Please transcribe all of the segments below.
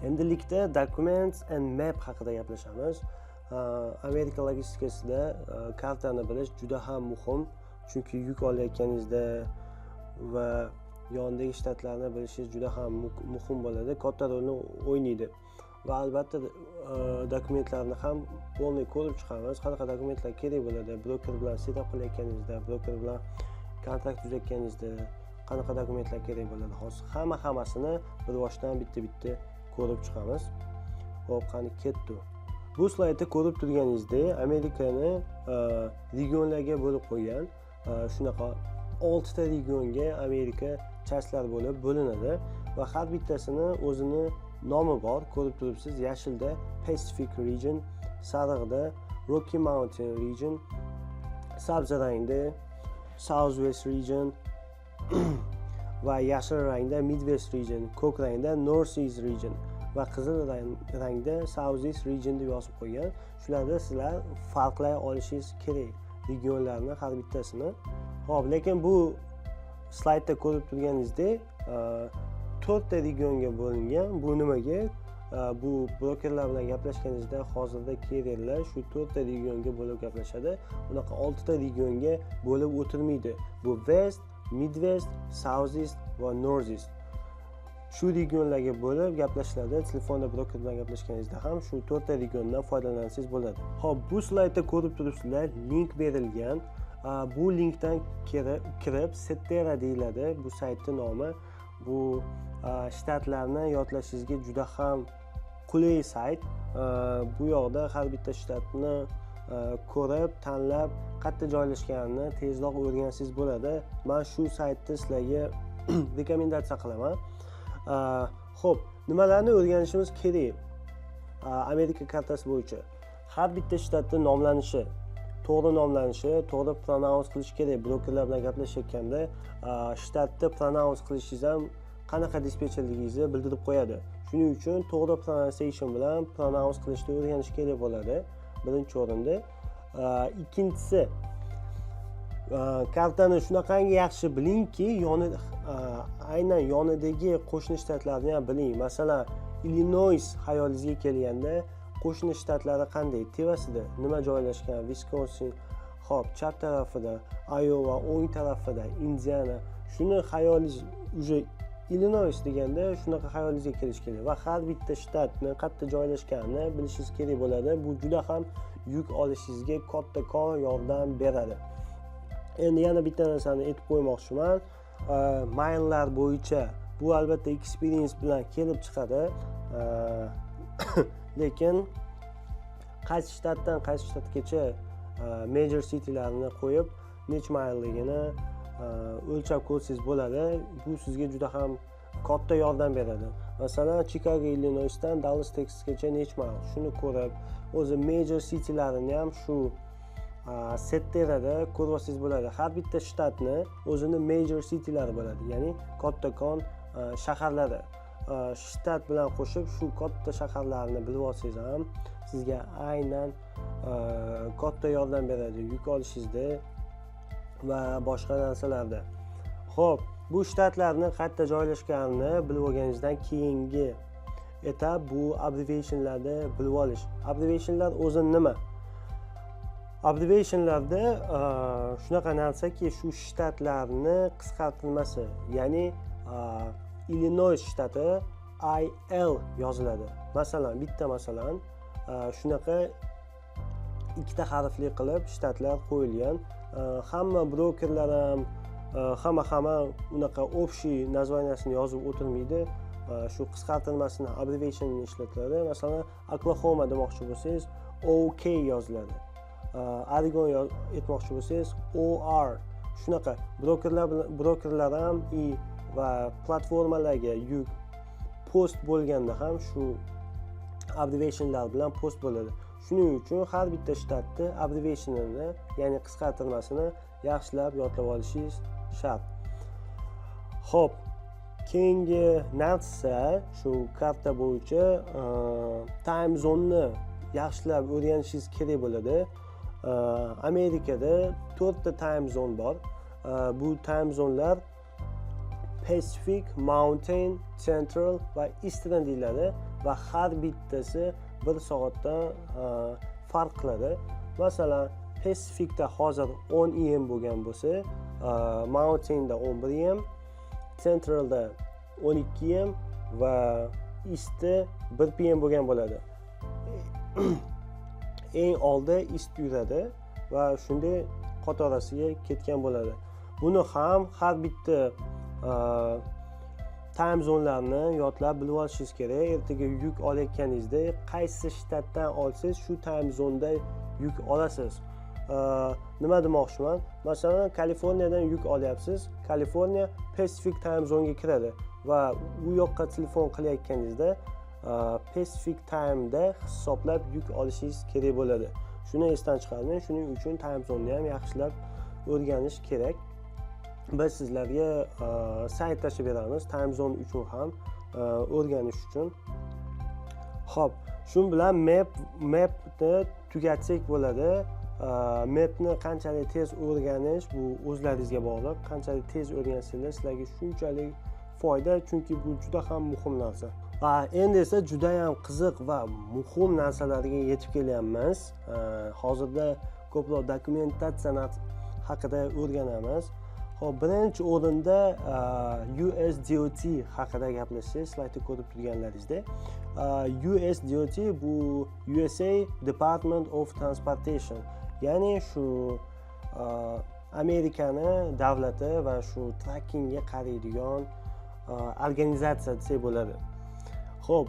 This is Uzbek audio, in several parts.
Endilikda Documents and Map haqida gaplashamiz. Amerika logistikasida kartani bilish juda ham muhim, chunki yuk olayotganingizda va yondagi shtatlarni bilishingiz juda ham muhim bo'ladi, katta rolni o'ynaydi. Va albatta dokumentlarni ham bo'lmay ko'rib chiqamiz, qanaqa dokumentlar kerak bo'ladi, broker bilan setup qilayotganingizda, broker bilan kontrakt tuzayotganingizda qanaqa dokumentlar kerak bo'ladi. Hozir hammasini bir boshdan bitta ko'rib chiqamiz. Xo'p, qani ketdi. Bu slaydda ko'rib turganingizdek, Amerikani regionlarga bo'lib qo'ygan. Shunaqa 6 ta regionga Amerika chastlar bo'lib bo'linadi va har bittasini o'zini nomi bor. Ko'rib turibsiz, yashilda Pacific region, sariqda Rocky Mountain region, sabzi rangda Southwest region va yashil rangda Midwest region, ko'k rangda Northeast region va qizil rangda Southeast region deb yozib qo'ygan. Shularda sizlar farqlay olishingiz kerak regionlarni har bittasini. Xo'p, lekin bu slaydda ko'rib turganingizdek 4 ta regionga bo'lingan. Bu nimaga? Bu brokerlar bilan gaplashganingizda hozirda kererlar shu 4 ta regionga bo'lib gaplashadi. Unaqa 6 ta regionga bo'lib o'tirmaydi. Bu West, Midwest, Southeast va Northeast. Shu regionlarga bo'lib gaplashiladi. Telefonda broker bilan gaplashganingizda ham shu 4 ta regiondan foydalansangiz bo'ladi. Xo'p, bu slaydda ko'rib turibsizlar, link berilgan. Bu linkdan kirib Cetera deyiladi. Bu saytning nomi. Bu shtatlarni yodlashingizga juda ham qulay sayt. Bu yoqda har bitta shtatni ko'rib, tanlab, qayerda joylashganini tezroq o'rgansangiz bo'ladi. Men shu saytni sizlarga rekomendatsiya qilaman. Xo'p, nimalarni o'rganishimiz kerak? Amerika kartasi bo'yicha har bitta shtatning nomlanishi, to'g'ri nomlanishi, to'g'ri pronounce qilish kerak. Brokerlar bilan gaplashayotganda shtatni pronounce qilishingiz ham qanaqa dispetcherligingizni bildirib qo'yadi. Shuning uchun to'g'ri pronunciation bilan pronounce qilishni o'rganish kerak bo'ladi. Birinchi o'rinda. Ikkinchisi, kartani shunaqangi yaxshi bilingki, aynan yonidagi qo'shni shtatlarni ham biling. Masalan, Illinois xayolingizga kelganda, qo'shni shtatlari qanday, tevasida nima joylashgan, Wisconsin, hop, chap tarafida, Iowa o'ng tarafida, Indiana. Shuni xayolingiz uje Illinois deganda shunaqa xayolingizga kelish kerak va har bitta shtatni qayerda joylashganini bilishingiz kerak bo'ladi. Bu juda ham yuk olishingizga kattakon yordam beradi. Endi yana bitta narsani aytib qo'ymoqchiman. Maillar bo'yicha bu albatta experience bilan kelib chiqadi. Lekin qaysi shtatdan qaysi shtatgacha major citylarni qo'yib necha mailligini o'lchab ko'rsangiz bo'ladi. Bu sizga juda ham katta yordam beradi. Masalan, Chicago, Illinoisdan Dallas, Texasgacha necha mail, shuni ko'rib, o'zi major citylarini ham shu Cetterada ko'rib olsangiz bo'ladi. Har bitta shtatni o'zini major citylari bo'ladi, ya'ni kattakon shaharlari. Shtat bilan qo'shib shu katta shaharlarni bilib olsangiz ham sizga aynan katta yordam beradi yuk olishingizda va boshqa narsalarda. Xo'p, bu shtatlarni qayerda joylashganini bilib olganingizdan keyingi etap bu abbreviationlarni bilib olish. Abbreviationlar o'zi nima? Abbreviationlarda shunaqa narsaki, shu shtatlarni qisqartirmasi, ya'ni Illinois shtati IL yoziladi. Masalan, shunaqa ikkita harfli qilib shtatlar qo'yilgan. Hamma brokerlar ham hamma unaqa общий названиясini yozib o'tirmaydi. Shu qisqartirmasini abbreviation ishlatiladi. Masalan, Oklahoma demoqchi bo'lsangiz OK yoziladi. Oregon aytmoqchi bo'lsangiz OR. Shunaqa brokerlar ham va platformalarga yuk post bo'lganda ham shu abbreviationlar bilan post bo'ladi. Shuning uchun har bitta shtatni abbreviationini, ya'ni qisqartirmasini yaxshilab yodlab olishingiz shart. Xo'p, keyingi narsa shu karta bo'yicha time zone yaxshilab o'rganishingiz kerak bo'ladi. Amerikada 4 ta time zone bor. Bu time zonelar Pacific, Mountain, Central va Eastern deyiladi. va har bittasi 1 soatdan farq qiladi. Masalan, Pacificda hozir 10 am bo'lgan bo'lsa, Mountainda 11 am, Centralda 12 am va Eastda 1 pm bo'lgan bo'ladi. Eng oldi East yuradi va shunday qatorasiga ketgan bo'ladi. Buni ham har bitta time zonelarni yodlab bilib olishingiz kerak. Ertaga yuk olayotganingizda qaysi shtatdan olsangiz shu time zonda yuk olasiz. Nima demoqchiman? Masalan, Kaliforniyadan yuk olyapsiz. Kaliforniya Pacific time zonega kiradi va u yoqqa telefon qilayotganingizda Pacific time'da hisoblab yuk olishingiz kerak bo'ladi. Shuni esdan chiqarmang. Shuning uchun time zoneni ham yaxshilab o'rganish kerak. Biz sizlarga sayt tashib beramiz time zone uchun ham o'rganish uchun. Xo'p, shu bilan mapni tugatsak bo'ladi. Mapni qanchalik tez o'rganish bu o'zlaringizga bog'liq. Qanchalik tez o'rgansanglar sizlarga shunchalik foyda, chunki bu juda ham muhim narsa. Endi esa juda ham qiziq va muhim narsalarga yetib kelyapmiz. Hozirda ko'proq dokumentatsiya haqida o'rganamiz. Xo'p, birinchi o'rinda USDOT haqida gaplashsak, slaydda ko'rib turganlaringizda, USDOT bu USA Department of Transportation, ya'ni shu Amerikani davlati va shu trackingga qaraydigan organizatsiya desak bo'ladi. Xo'p,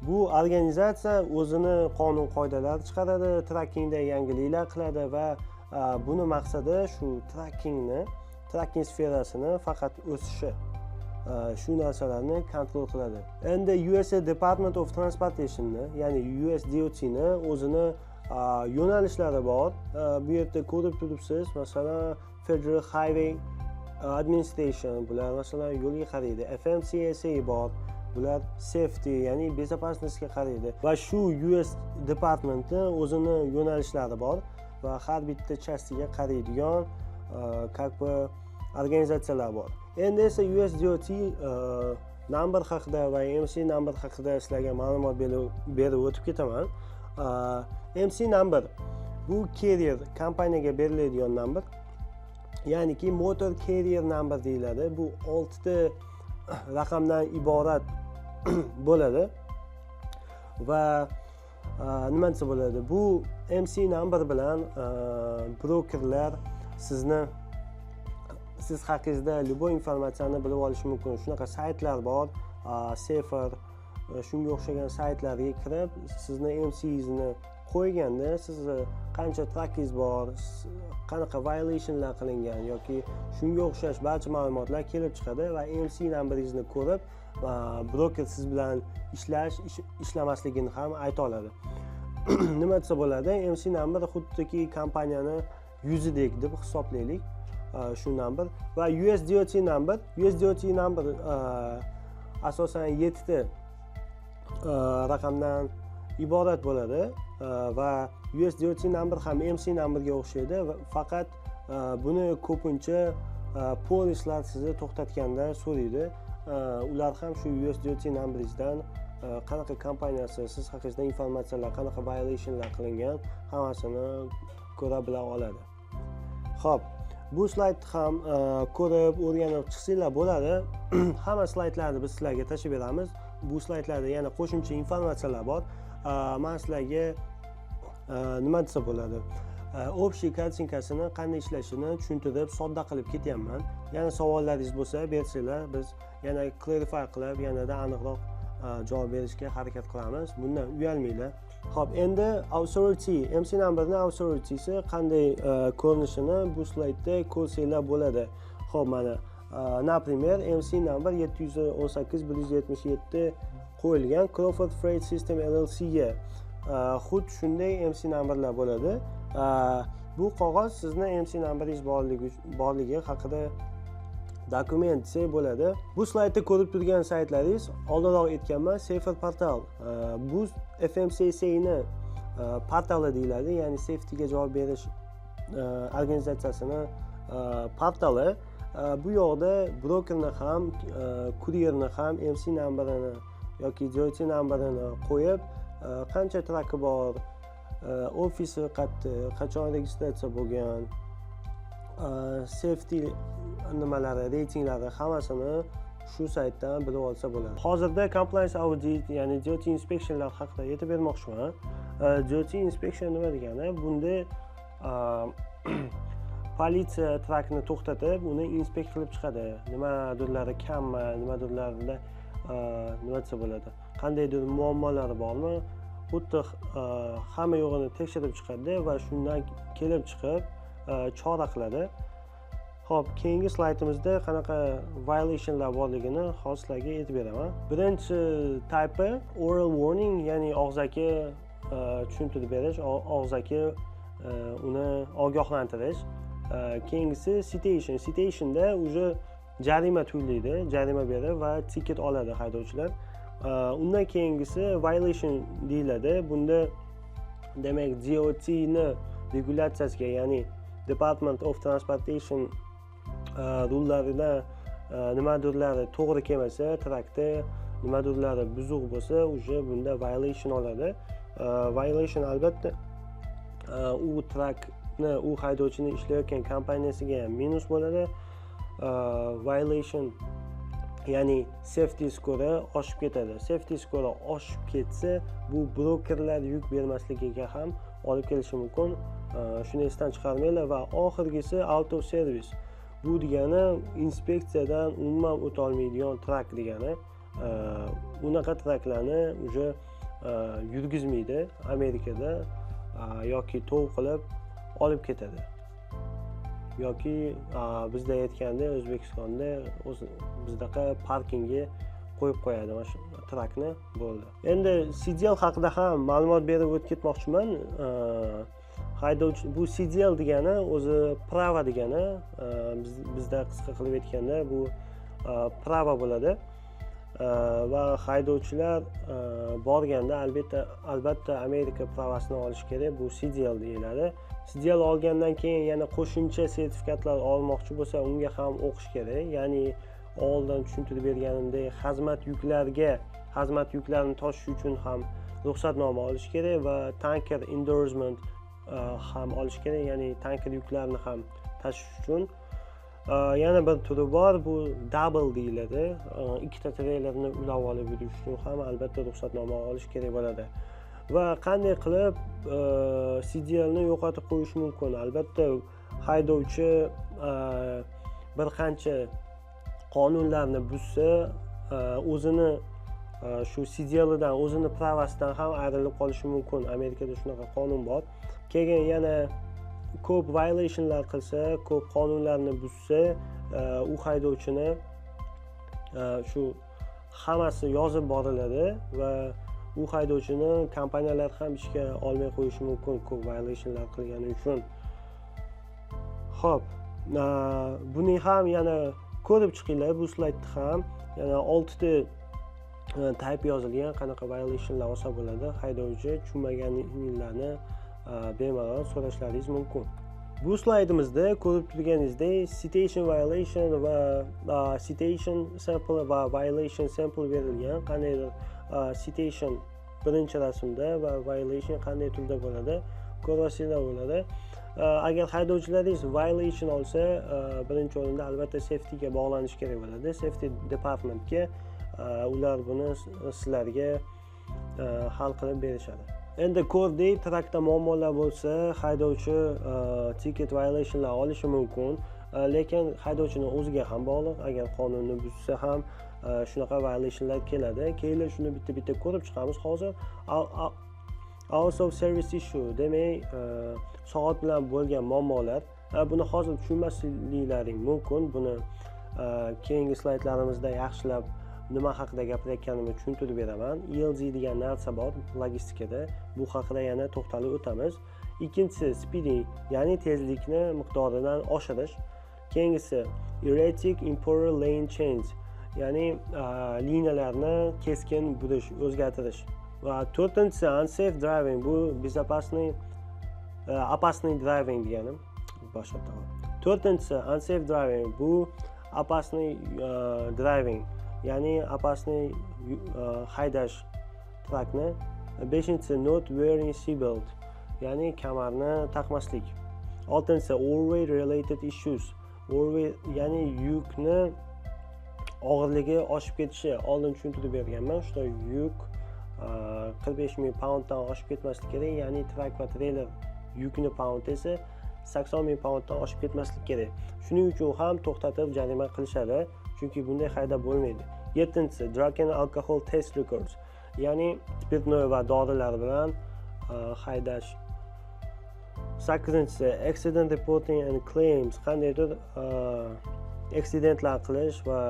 bu organizatsiya o'zini qonun qoidalari chiqaradi, trackingda yangiliklar qiladi va buni maqsadi shu tracking sferasini faqat o'sishi, shu narsalarni kontrol qiladi. Endi USA Department of Transportation'ni, ya'ni USDOT'ni o'zini yo'nalishlari bor. Bu yerda ko'rib turibsiz, masalan, Federal Highway Administration, bular masalan yo'lga qaraydi. FMCSA bor, bular safety, ya'ni безопасностьga qaraydi. Va shu US departmentni o'zini yo'nalishlari bor va har bitta chastiga qaraydigan organizatsiyalar bor. Endi esa USDOT number haqida va MC number haqida sizlarga ma'lumot berib o'tib ketaman. MC number bu carrier kompaniyaga beriladigan number, ya'niki motor carrier number deyiladi. Bu 6 ta raqamdan iborat bo'ladi va nima desa bo'ladi? Bu MC number bilan brokerlar siz haqingizda любой informatsiyani bilib olishi mumkin. Shunaqa saytlar bor, Safer, shunga o'xshagan saytlarga kirib, sizni MC'ingizni qo'yganda, sizni qancha trackingiz bor, qanaqa violationlar qilingan yoki shunga o'xshash barcha ma'lumotlar kelib chiqadi va MC numberingizni ko'rib, broker siz bilan ishlamasligini ham ayta oladi. Nima desa bo'ladi? MC number xuddiki kompaniyani yuzidek deb hisoblaylik. Shu number va USDOT number asosan 7 ta raqamdan iborat bo'ladi va USDOT number ham MC numberga o'xshaydi, faqat buni ko'pincha polislar sizni to'xtatganda so'raydi. Ular ham shu USDOT numberingizdan qanaqa kompaniyasi siz haqingizda informatsiyalar, qanaqa violationlar qilingan, hammasini ko'ra bila oladi. Xo'p, bu slaydni ham ko'rib o'rganib chiqsanglar bo'ladi. Hamma slaydlarni biz sizlarga tashib beramiz. Bu slaydlarda yana qo'shimcha informatsiyalar bor. Men sizlarga nima desa bo'ladi? Общий kartinkasini qanday ishlashini tushuntirib, sodda qilib ketyapman. Yana savollaringiz bo'lsa, bersanglar, biz yana clarify qilib, yanada aniqroq javob berishga harakat qilamiz. Bundan uyalmanglar. Xo'p, endi authority, MC numberning authority'si qanday ko'rinishini bu slaydda ko'rsanglar bo'ladi. Xo'p, mana например, MC number 718-177 qo'yilgan Crawford Freight System LLC ga xuddi shunday MC numberlar bo'ladi. Bu qog'oz sizni MC numberingiz borligi haqida dokument desak bo'ladi. Bu slaydda ko'rib turgan saytlaringiz, oldinroq aytganman, Safer portal. Bu FMCSA ni portali deyiladi, ya'ni safetyga javob berish organizatsiyasini portali. Bu yoqda brokerni ham, kuryerni ham MC numberini yoki duty numberini qo'yib, qancha traki bor, ofisi qachon registratsiya bo'lgan, safety nimalari, reytinglari hammasini shu saytdan bilib olsa bo'ladi. Hozirda compliance audit, ya'ni duty inspectionlar haqida aytib bermoqchiman. Duty inspection nima degani? Bunda politsiya trakni to'xtatib, uni inspekt qilib chiqadi. Nimadirlari kammi, nimadirlarida nima desa bo'ladi? Qandaydir muammolari bormi? Xuddi hamma yo'g'ini tekshirib chiqadi va shundan kelib chiqib chora qiladi. Xo'p, keyingi slaydimizda qanaqa violationlar borligini hozir sizlarga aytib beraman. Birinchi type oral warning, ya'ni og'zaki tushuntirib berish, og'zaki uni ogohlantirish. Keyingisi citation. Citationda уже jarima tuyuladi, jarima berib va tiket oladi haydovchilar. Undan keyingisi violation deyiladi. Bunda demak DOT ni regulatsiyasiga, ya'ni Department of Transportation rullaridan nimadirlari to'g'ri kelmasa, trakda nimadirlari buzuq bo'lsa, уже bunda violation oladi. Violation albatta u trakni, u haydovchini ishlayotgan kompaniyasiga ham minus bo'ladi. Violation ya'ni safety score oshib ketadi. Safety score oshib ketsa, bu brokerlar yuk bermasligiga ham olib kelishi mumkin. Shuni esdan chiqarmanglar. Va oxirgisi out of service. Bu degani inspeksiyadan umuman o'ta olmaydigan trak degani. Unaqa traklarni уже yurgizmaydi Amerikada, yoki tov qilib olib ketadi. Yoki bizda aytganda O'zbekistonda bizdaqa parkingga qo'yib qo'yadi mana shu trakni, bo'ldi. Endi CDL haqida ham ma'lumot berib o'tib ketmoqchiman. Haydovchi, bu CDL degani o'zi prava degani. Bizda qisqa qilib aytganda bu prava bo'ladi. Va haydovchilar borganda albatta Amerika pravasini olish kerak. Bu CDL deyiladi. CDL olgandan keyin yana qo'shimcha sertifikatlar olmoqchi bo'lsa, unga ham o'qish kerak. Ya'ni oldin tushuntirib berganimdek, xizmat yuklarini tashish uchun ham ruxsatnoma olish kerak va tanker endorsement ham olish kerak. Ya'ni tanker yuklarini ham tashish uchun. Yana bir turi bor, bu double deyiladi. Ikkita treylerni ulab olib yurish uchun ham albatta ruxsatnoma olish kerak bo'ladi. Va qanday qilib CDL ni yo'qotib qo'yish mumkin? Albatta haydovchi bir qancha qonunlarni buzsa, o'zini shu CDL dan, o'zini pravasidan ham ayrilib qolishi mumkin. Amerikada shunaqa qonun bor. Keyin yana ko'p violationlar qilsa, ko'p qonunlarni buzsa, u haydovchini shu hammasi yozib boriladi va u haydovchini kompaniyalar ham ishga olmay qo'yishi mumkin, ko'p violationlar qilgani uchun. Xo'p, buni ham yana ko'rib chiqinglar. Bu slaydda ham yana 6 ta type yozilgan, qanaqa violationlar olsa bo'ladi. Haydovchi tushunmaganinglarni bemalol so'rashlaringiz mumkin. Bu slaydimizda ko'rib turganingizdek citation violation va citation sample va violation sample berilgan. Qandaydir citation birinchi rasmda va violation qanday turda bo'ladi, ko'rasizlar bo'ladi. Agar haydovchilaringiz violation olsa, birinchi o'rinda albatta safety ga bog'lanish kerak bo'ladi. Safety departmentga ular buni sizlarga hal qilib berishadi. Endi ko'rdik, trakda muammolar bo'lsa, haydovchi ticket violationlar olishi mumkin, lekin haydovchining o'ziga ham bog'liq. Agar qonunni buzsa ham shunaqa violationlar keladi. Keyin shuni bitta-bitta ko'rib chiqamiz. Hozir out of service issue, demak, soat bilan bo'lgan muammolar. Buni hozir tushunmasliklaring mumkin. Buni keyingi slaydlarimizda yaxshilab nima haqida gapirayotganimni tushuntirib beraman. ELD degan narsa bor logistikada. Bu haqida yana to'xtalib o'tamiz. Ikkinchisi speeding, ya'ni tezlikni miqdoridan oshirish. Keyingisi erratic improper lane change, ya'ni liniyalarni keskin burish, o'zgartirish. Va to'rtinchisi unsafe driving, bu опасный driving degani. Boshqa. To'rtinchisi unsafe driving, bu опасный driving. ya'ni opasniy haydash trakni. 5-si not wearing seatbelt, ya'ni kamarni taqmaslik. 6-si overweight related issues, overweight ya'ni yukni og'irligi oshib ketishi. Oldin tushuntirib berganman, shu yuk 45,000 pounddan oshib ketmasligi kerak, ya'ni trak va treyler yukni pound esa 80,000 pounddan oshib ketmasligi kerak. Shuning uchun ham to'xtatib jarima qilishadi, chunki bunday haydab bo'lmaydi. 7-si drug and alcohol test records, ya'ni spirtnoy va dorilar bilan haydash. 8-si accident reporting and claims, qandaydir aksidentlar qilish va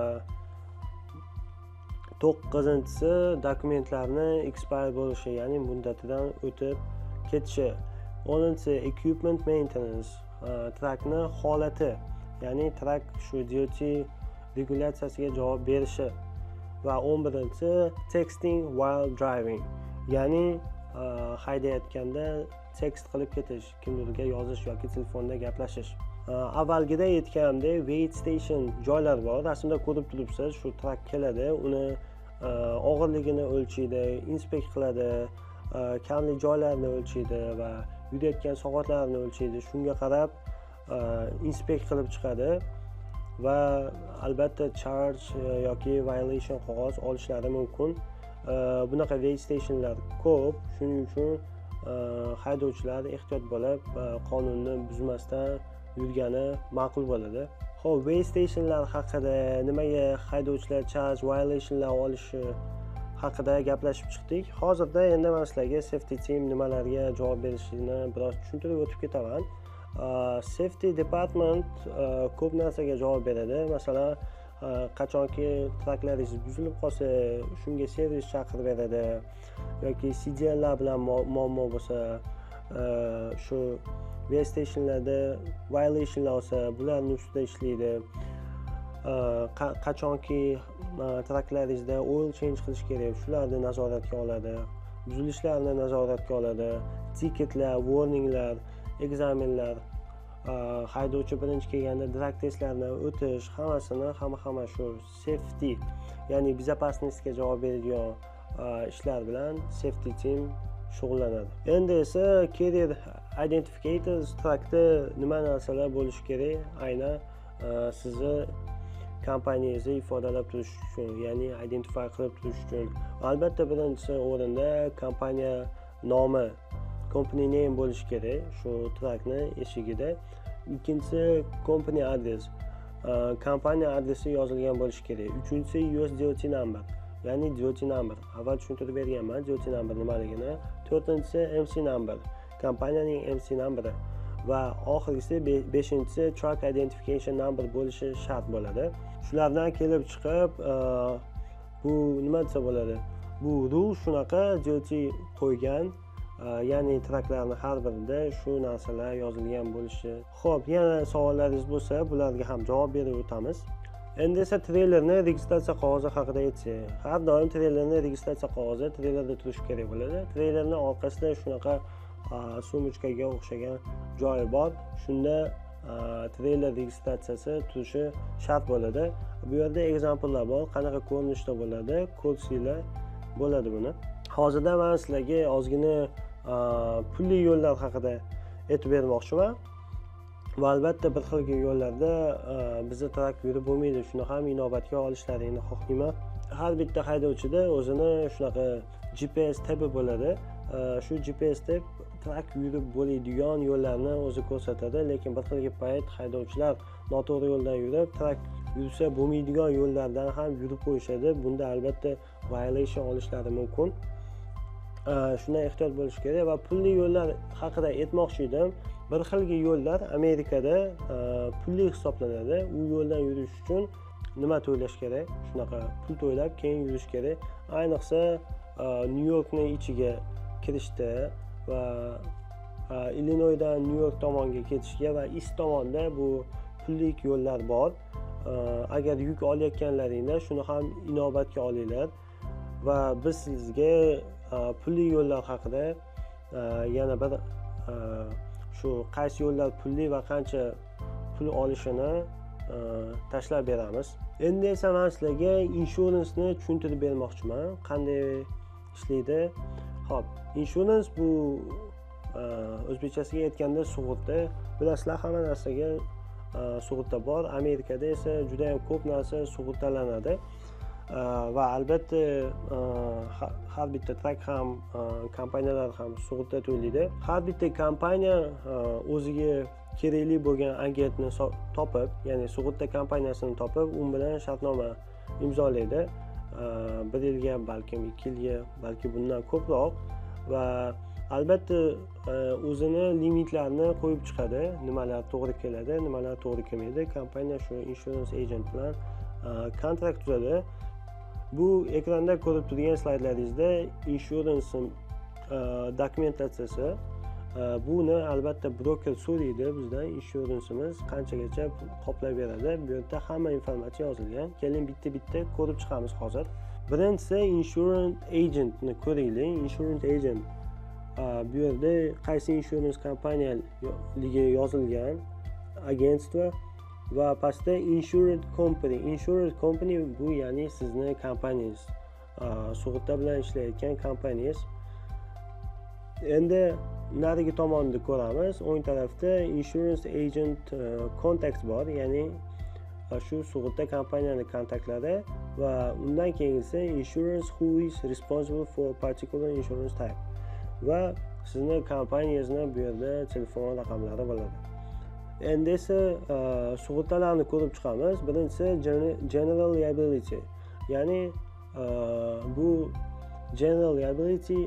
9-si dokumentlarni expire bo'lishi, ya'ni muddatidan o'tib ketishi. 10-si equipment maintenance, trakni holati, ya'ni trak shu DOT regulyatsiyasiga javob berishi. Va 11-si texting while driving, ya'ni haydayotganda text qilib ketish, kimlarga yozish yoki telefonda gaplashish. Avvalgida aytganimdek, weight station joylar bor. Rasmda ko'rib turibsiz, shu trak keladi, uni og'irligini o'lchaydi, inspekt qiladi, kamlik joylarini o'lchaydi va yurayotgan soatlarni o'lchaydi. Shunga qarab inspekt qilib chiqadi va albatta charge yoki violation qog'oz olishlari mumkin. Bunaqa weight stationlar ko'p, shuning uchun haydovchilar ehtiyot bo'lib qonunni buzmasdan yurgani ma'qul bo'ladi. Xo'p, weight stationlar haqida, nimaga haydovchilar charge violationlar olishi haqida gaplashib chiqdik. Hozirda endi men sizlarga safety team nimalarga javob berishini biroz tushuntirib o'tib ketaman. Safety department ko'p narsaga javob beradi. Masalan, qachonki traklaringiz buzilib qolsa, shunga servis chaqirib beradi yoki CDLlar bilan muammo bo'lsa, shu weight stationlarda violationlar bo'lsa, bularning ustida ishlaydi. Qachonki traklaringizda oil change qilish kerak, shularni nazoratga oladi, buzilishlarni nazoratga oladi, tiketlar, warninglar, ekzamenlar, haydovchi birinchi kelganda drag testlarni o'tish, hamma shu safety, ya'ni безопасностьga javob beradigan ishlar bilan safety team shug'ullanadi. Endi esa carrier identificators, trakda nima narsalar bo'lishi kerak, aynan sizni kompaniyangizni ifodalab turish uchun, ya'ni identify qilib turish uchun. Albatta birinchi o'rinda kompaniya nomi, company name bo'lishi kerak shu trakni eshigida. Ikkinchisi company address, kompaniya adresi yozilgan bo'lishi kerak. Uchinchisi US DOT number, ya'ni DOT number. Avval tushuntirib berganman DOT number nimaligini. 4-si MC number, kompaniyaning MC numberi va oxirgisi 5-si truck identification number bo'lishi shart bo'ladi. Shulardan kelib chiqib, bu nima desa bo'ladi? Bu rul shunaqa DOT qo'ygan, ya'ni traklarning har birida shu narsalar yozilgan bo'lishi. Xo'p, yana savollaringiz bo'lsa, bularga ham javob berib o'tamiz. Endi esa treylerni registratsiya qog'ozi haqida aytsak, har doim treylerni registratsiya qog'ozi treylerda turishi kerak bo'ladi. Treylerning orqasida shunaqa sumочкаga o'xshagan joyi bor. Shunda treyler registratsiyasi turishi shart bo'ladi. Bu yerda examplelar bor, qanaqa ko'rinishda bo'ladi, kursilar bo'ladi buni. Hozirda men sizlarga ozgina pulli yo'llar haqida aytib bermoqchiman. Va albatta bir xil yo'llarda bizda trak yurib bo'lmaydi. Shuni ham inobatga olishlaringni xohlayman. Har bitta haydovchida o'zini shunaqa GPS tabi bo'ladi. Shu GPS tab trak yurib bo'ladigan yo'llarni o'zi ko'rsatadi, lekin bir xil payt haydovchilar noto'g'ri yo'ldan yurib, trak yursa bo'lmaydigan yo'llardan ham yurib qo'yishadi. Bunda albatta violation olishlari mumkin. Shundan ehtiyot bo'lish kerak va pulli yo'llar haqida aytmoqchi edim. Bir xilgi yo'llar Amerikada pulli hisoblanadi. U yo'ldan yurish uchun nima to'lash kerak? Shunaqa pul to'lab keyin yurish kerak. Ayniqsa Nyu-Yorkning ichiga kirishda va Illinoysdan Nyu-York tomonga ketishga va ist tomonda bu pullik yo'llar bor. Agar yuk olayotganlaringda shuni ham inobatga olinglar va biz sizga pulli yo'llar haqida yana bir shu qaysi yo'llar pulli va qancha pul olishini tashlab beramiz. Endi esa men sizlarga inshuransni tushuntirib bermoqchiman, qanday ishlaydi. Xo'p, insurans bu o'zbekchasiga aytganda sug'urta. Bilasizlar, hamma narsaga sug'urta bor. Amerikada esa juda ham ko'p narsa sug'urtalanadi. Va albatta har bitta trak ham, kompaniyalar ham sug'urta to'laydi. Har bitta kompaniya o'ziga kerakli bo'lgan agentni topib, ya'ni sug'urta kompaniyasini topib, u bilan shartnoma imzolaydi. 1 yilga, balkim 2 yilga, balki bundan ko'proq. Va albatta o'zini limitlarini qo'yib chiqadi, nimalar to'g'ri keladi, nimalar to'g'ri kelmaydi. Kompaniya shu insurance agent bilan kontrakt tuzadi. Bu ekranda ko'rib turgan slaydlaringizda insurance dokumentatsiyasi. Buni albatta broker so'raydi bizdan, inshuransimiz qanchagacha qoplab beradi. Bu yerda hamma informatsiya yozilgan. Keling bitta-bitta ko'rib chiqamiz hozir. Birinchisi insurance agentni ko'raylik. Insurance agent bu yerda qaysi insurance kompaniyaligi yozilgan agentство va pastda insurance company. Insurance company bu ya'ni sizni kompaniyangiz, sug'urta bilan ishlayotgan kompaniyangiz. Endi narigi tomonni ko'ramiz. O'ng tarafda insurance agent contacts bor, ya'ni shu sug'urta kompaniyani kontaktlari va undan keyingisi insurance who is responsible for particular insurance type va sizni kompaniyangizni bu yerda telefon raqamlari bo'ladi. Endi esa sug'urtalarni ko'rib chiqamiz. Birinchisi general liability, ya'ni bu general liability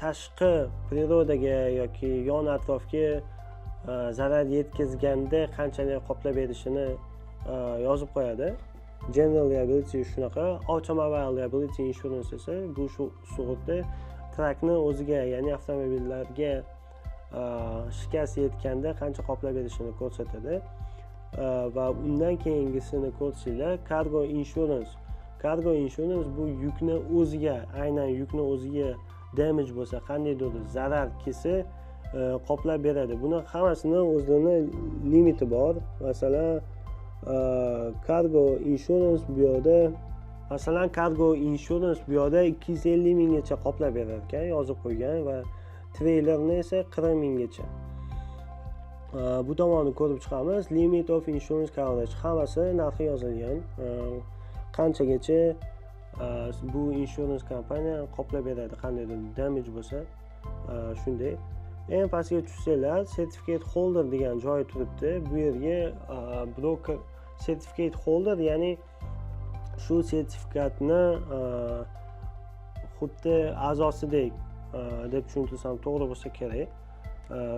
tashqi prirodaga yoki yon atrofga zarar yetkazganda qanchalik qoplab berishini yozib qo'yadi. General liability shunaqa. Automobile liability insurance esa bu sug'urta trakni o'ziga, ya'ni avtomobillarga shikast yetganda qancha qoplab berishini ko'rsatadi. Va undan keyingisini ko'rsanglar, cargo insurance. Cargo insurance bu yukni o'ziga, aynan yukni o'ziga damage bo'lsa, qandaydir zarar kelsa qoplab beradi. Buni hammasini o'zining limiti bor. Masalan, cargo insurance bu yerda 250 minggacha qoplab berar ekan, yozib qo'ygan, va treylerni esa 40 minggacha. Bu tomonni ko'rib chiqamiz. Limit of insurance coverage, hammasi narxi yozilgan. Qanchagacha bu insurance kompaniya qoplab beradi, qandaydir damage bo'lsa, shunday. Eng pastga tushsanglar, certificate holder degan joyi turibdi. Bu yerga broker certificate holder, ya'ni shu sertifikatni xuddi a'zosidek deb tushuntirsam to'g'ri bo'lsa kerak.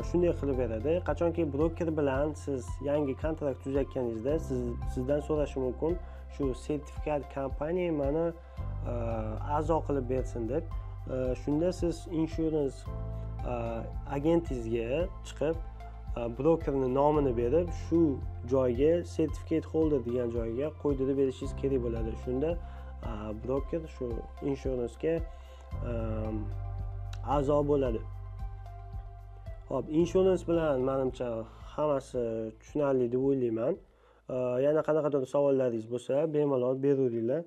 Shunday qilib beradi. Qachonki broker bilan siz yangi kontrakt tuzayotganingizda sizdan so'rashi mumkin, shu sertifikat kompaniya meni a'zo qilib bersin deb. Shunda siz insurance agentingizga chiqib, brokerning nomini berib, shu joyga certificate holder degan joyga qo'ydirib berishingiz kerak bo'ladi. Shunda broker shu insuransga a'zo bo'ladi. Xo'p, insurans bilan menimcha hammasi tushunarli deb o'ylayman. Yana qanaqadir savollaringiz bo'lsa, bemalol beraveringlar.